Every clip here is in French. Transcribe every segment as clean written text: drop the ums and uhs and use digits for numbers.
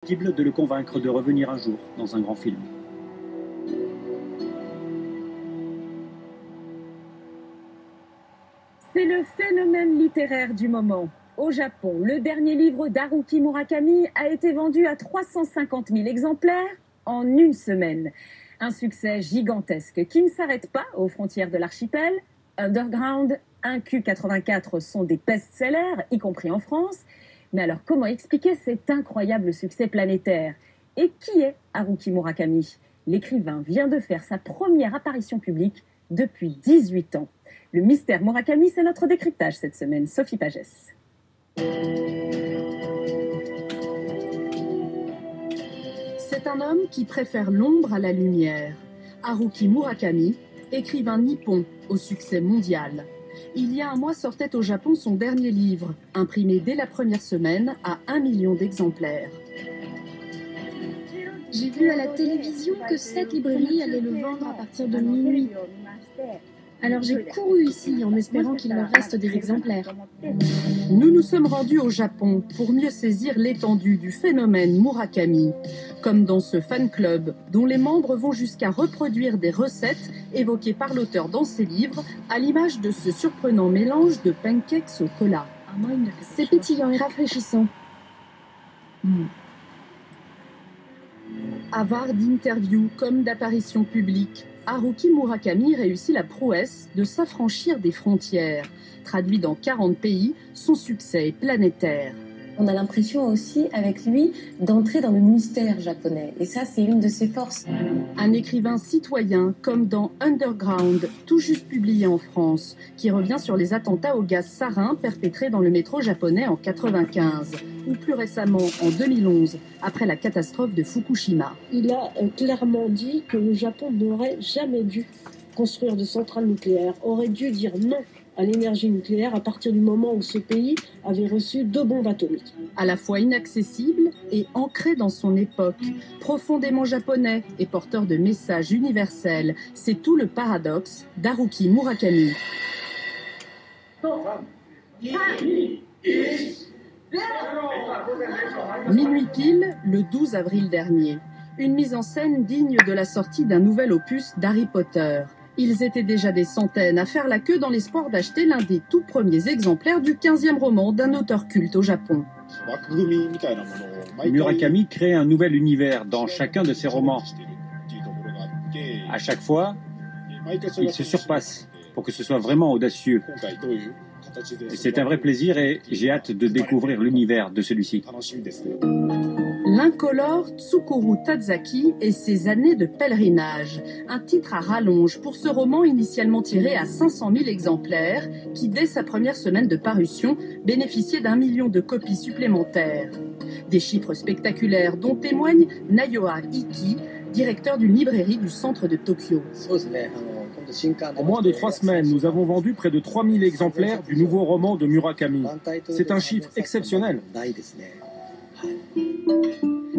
Impossible de le convaincre de revenir un jour dans un grand film. C'est le phénomène littéraire du moment. Au Japon, le dernier livre d'Haruki Murakami a été vendu à 350 000 exemplaires en une semaine. Un succès gigantesque qui ne s'arrête pas aux frontières de l'archipel. Underground, 1Q84 sont des best-sellers, y compris en France. Mais alors, comment expliquer cet incroyable succès planétaire? Et qui est Haruki Murakami? L'écrivain vient de faire sa première apparition publique depuis 18 ans. Le mystère Murakami, c'est notre décryptage cette semaine. Sophie Pagès. C'est un homme qui préfère l'ombre à la lumière. Haruki Murakami, écrivain nippon au succès mondial. Il y a un mois sortait au Japon son dernier livre, imprimé dès la première semaine à 1 million d'exemplaires. J'ai vu à la télévision que cette librairie allait le vendre à partir de minuit. Alors j'ai couru ici en espérant qu'il me reste des exemplaires. Nous nous sommes rendus au Japon pour mieux saisir l'étendue du phénomène Murakami, comme dans ce fan club dont les membres vont jusqu'à reproduire des recettes évoquées par l'auteur dans ses livres, à l'image de ce surprenant mélange de pancakes au cola. C'est pétillant et rafraîchissant. Avare d'interviews comme d'apparitions publiques, Haruki Murakami réussit la prouesse de s'affranchir des frontières. Traduit dans 40 pays, son succès est planétaire. On a l'impression aussi, avec lui, d'entrer dans le mystère japonais. Et ça, c'est une de ses forces. Un écrivain citoyen, comme dans Underground, tout juste publié en France, qui revient sur les attentats au gaz sarin perpétrés dans le métro japonais en 1995, ou plus récemment en 2011, après la catastrophe de Fukushima. Il a clairement dit que le Japon n'aurait jamais dû construire de centrales nucléaires, aurait dû dire non à l'énergie nucléaire à partir du moment où ce pays avait reçu 2 bombes atomiques. À la fois inaccessible et ancré dans son époque, profondément japonais et porteur de messages universels, c'est tout le paradoxe d'Haruki Murakami. Minuit pile, le 12 avril dernier. Une mise en scène digne de la sortie d'un nouvel opus d'Harry Potter. Ils étaient déjà des centaines à faire la queue dans l'espoir d'acheter l'un des tout premiers exemplaires du 15e roman d'un auteur culte au Japon. Murakami crée un nouvel univers dans chacun de ses romans. À chaque fois, il se surpasse pour que ce soit vraiment audacieux. C'est un vrai plaisir et j'ai hâte de découvrir l'univers de celui-ci. L'incolore Tsukuru Tazaki et ses années de pèlerinage. Un titre à rallonge pour ce roman initialement tiré à 500 000 exemplaires qui, dès sa première semaine de parution, bénéficiait d'1 million de copies supplémentaires. Des chiffres spectaculaires dont témoigne Nayoa Iki, directeur d'une librairie du centre de Tokyo. En moins de 3 semaines, nous avons vendu près de 3000 exemplaires du nouveau roman de Murakami. C'est un chiffre exceptionnel.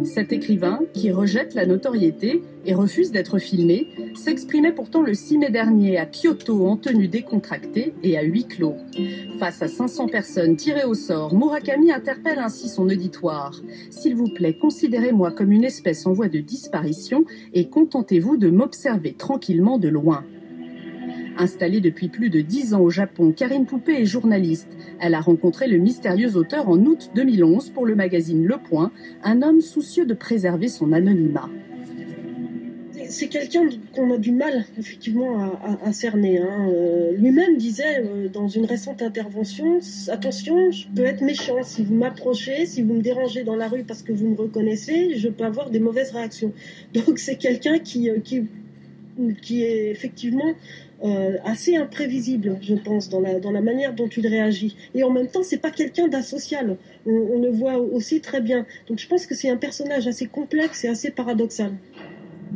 Cet écrivain, qui rejette la notoriété et refuse d'être filmé, s'exprimait pourtant le 6 mai dernier à Kyoto en tenue décontractée et à huis clos. Face à 500 personnes tirées au sort, Murakami interpelle ainsi son auditoire. « S'il vous plaît, considérez-moi comme une espèce en voie de disparition et contentez-vous de m'observer tranquillement de loin. » Installée depuis plus de 10 ans au Japon, Karine Poupée est journaliste. Elle a rencontré le mystérieux auteur en août 2011 pour le magazine Le Point, un homme soucieux de préserver son anonymat. C'est quelqu'un qu'on a du mal, effectivement, à cerner. Lui-même disait dans une récente intervention, « Attention, je peux être méchant. Si vous m'approchez, si vous me dérangez dans la rue parce que vous me reconnaissez, je peux avoir des mauvaises réactions. » Donc c'est quelqu'un qui est effectivement assez imprévisible, je pense, dans la manière dont il réagit. Et en même temps, c'est pas quelqu'un d'asocial. On le voit aussi très bien. Donc je pense que c'est un personnage assez complexe et assez paradoxal.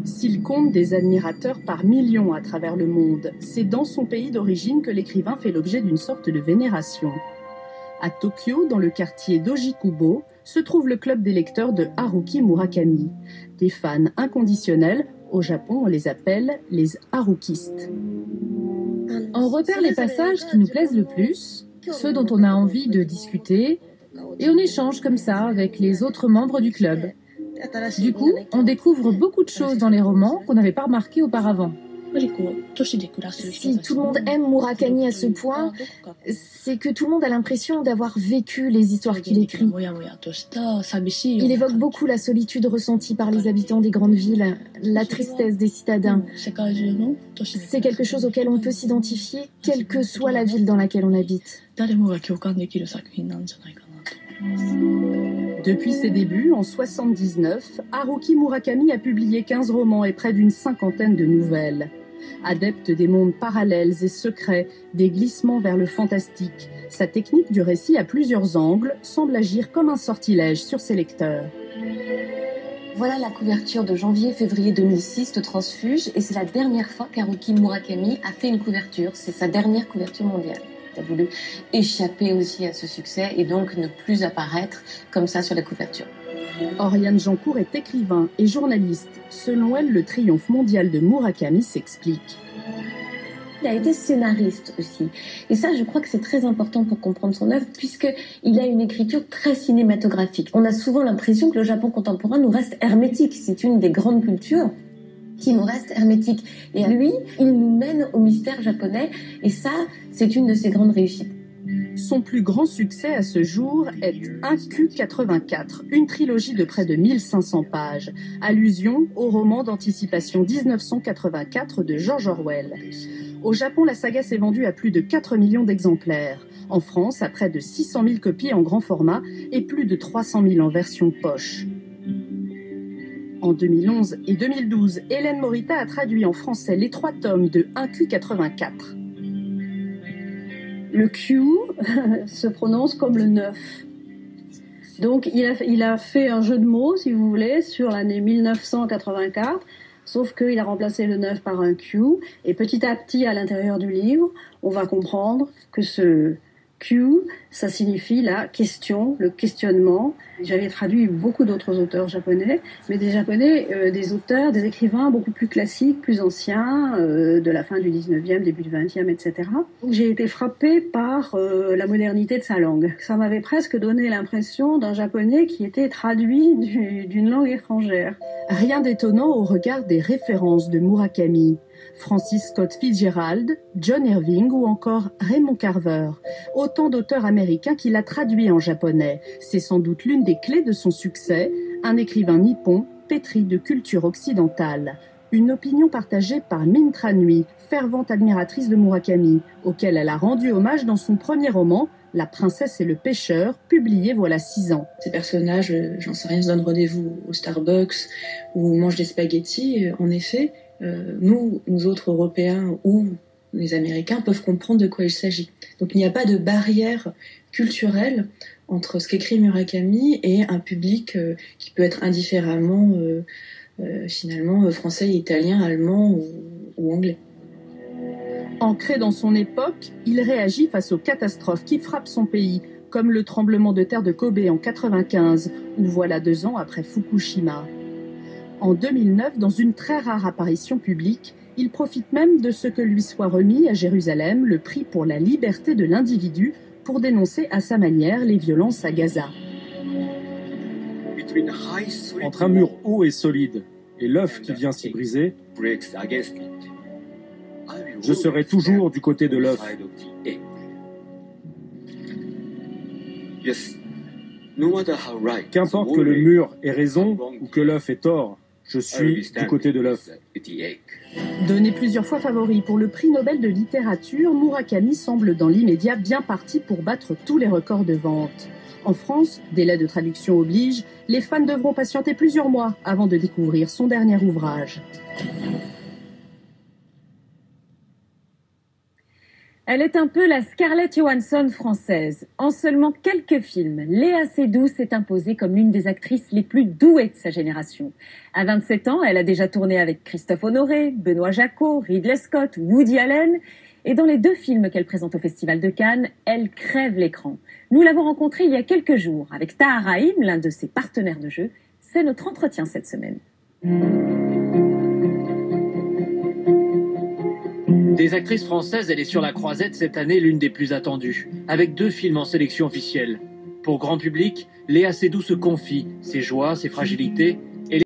S'il compte des admirateurs par millions à travers le monde, c'est dans son pays d'origine que l'écrivain fait l'objet d'une sorte de vénération. À Tokyo, dans le quartier d'Ojikubo, se trouve le club des lecteurs de Haruki Murakami. Des fans inconditionnels, au Japon on les appelle les harukistes. On repère les passages qui nous plaisent le plus, ceux dont on a envie de discuter, et on échange comme ça avec les autres membres du club. Du coup, on découvre beaucoup de choses dans les romans qu'on n'avait pas remarquées auparavant. Si tout le monde aime Murakami à ce point, c'est que tout le monde a l'impression d'avoir vécu les histoires qu'il écrit. Il évoque beaucoup la solitude ressentie par les habitants des grandes villes, la tristesse des citadins. C'est quelque chose auquel on peut s'identifier, quelle que soit la ville dans laquelle on habite. Depuis ses débuts, en 1979, Haruki Murakami a publié 15 romans et près d'une 50aine de nouvelles. Adepte des mondes parallèles et secrets, des glissements vers le fantastique, sa technique du récit à plusieurs angles semble agir comme un sortilège sur ses lecteurs. Voilà la couverture de janvier-février 2006 de Transfuge, et c'est la dernière fois qu'Haruki Murakami a fait une couverture. C'est sa dernière couverture mondiale. Il a voulu échapper aussi à ce succès et donc ne plus apparaître comme ça sur les couvertures. Oriane Jancourt est écrivain et journaliste. Selon elle, le triomphe mondial de Murakami s'explique. Il a été scénariste aussi. Et ça, je crois que c'est très important pour comprendre son œuvre, puisqu'il a une écriture très cinématographique. On a souvent l'impression que le Japon contemporain nous reste hermétique. C'est une des grandes cultures qui nous reste hermétique. Et lui, il nous mène au mystère japonais. Et ça, c'est une de ses grandes réussites. Son plus grand succès à ce jour est 1Q84, une trilogie de près de 1500 pages, allusion au roman d'anticipation 1984 de George Orwell. Au Japon, la saga s'est vendue à plus de 4 millions d'exemplaires. En France, à près de 600 000 copies en grand format et plus de 300 000 en version poche. En 2011 et 2012, Hélène Morita a traduit en français les 3 tomes de 1Q84. Le Q se prononce comme le 9. Donc il a fait un jeu de mots, si vous voulez, sur l'année 1984, sauf qu'il a remplacé le 9 par un Q. Et petit à petit, à l'intérieur du livre, on va comprendre que ce Q, ça signifie la question, le questionnement. J'avais traduit beaucoup d'autres auteurs japonais, mais des japonais, des auteurs, des écrivains beaucoup plus classiques, plus anciens, de la fin du 19e, début du 20e, etc. Donc j'ai été frappée par la modernité de sa langue. Ça m'avait presque donné l'impression d'un japonais qui était traduit d'une langue étrangère. Rien d'étonnant au regard des références de Murakami. Francis Scott Fitzgerald, John Irving ou encore Raymond Carver. Autant d'auteurs américains qu'il a traduits en japonais. C'est sans doute l'une des clés de son succès, un écrivain nippon pétri de culture occidentale. Une opinion partagée par Mintra Nui, fervente admiratrice de Murakami, auquel elle a rendu hommage dans son premier roman, La princesse et le pêcheur, publié voilà 6 ans. Ces personnages, j'en sais rien, se donnent rendez-vous au Starbucks ou mangent des spaghettis, en effet. Nous autres Européens ou les Américains peuvent comprendre de quoi il s'agit. Donc il n'y a pas de barrière culturelle entre ce qu'écrit Murakami et un public qui peut être indifféremment finalement français, italien, allemand ou anglais. Ancré dans son époque, il réagit face aux catastrophes qui frappent son pays, comme le tremblement de terre de Kobe en 1995, ou voilà 2 ans après Fukushima. En 2009, dans une très rare apparition publique, il profite même de ce que lui soit remis à Jérusalem le prix pour la liberté de l'individu pour dénoncer à sa manière les violences à Gaza. Entre un mur haut et solide et l'œuf qui vient s'y briser, je serai toujours du côté de l'œuf. Qu'importe que le mur ait raison ou que l'œuf ait tort, je suis du côté de l'œuf. Donné plusieurs fois favori pour le prix Nobel de littérature, Murakami semble dans l'immédiat bien parti pour battre tous les records de vente. En France, délai de traduction oblige, les fans devront patienter plusieurs mois avant de découvrir son dernier ouvrage. Elle est un peu la Scarlett Johansson française. En seulement quelques films, Léa Seydoux s'est imposée comme l'une des actrices les plus douées de sa génération. À 27 ans, elle a déjà tourné avec Christophe Honoré, Benoît Jacquot, Ridley Scott, Woody Allen. Et dans les 2 films qu'elle présente au Festival de Cannes, elle crève l'écran. Nous l'avons rencontrée il y a quelques jours avec Tahar Rahim, l'un de ses partenaires de jeu. C'est notre entretien cette semaine. Des actrices françaises, elle est sur la croisette cette année, l'une des plus attendues, avec 2 films en sélection officielle. Pour grand public, Léa Seydoux se confie, ses joies, ses fragilités,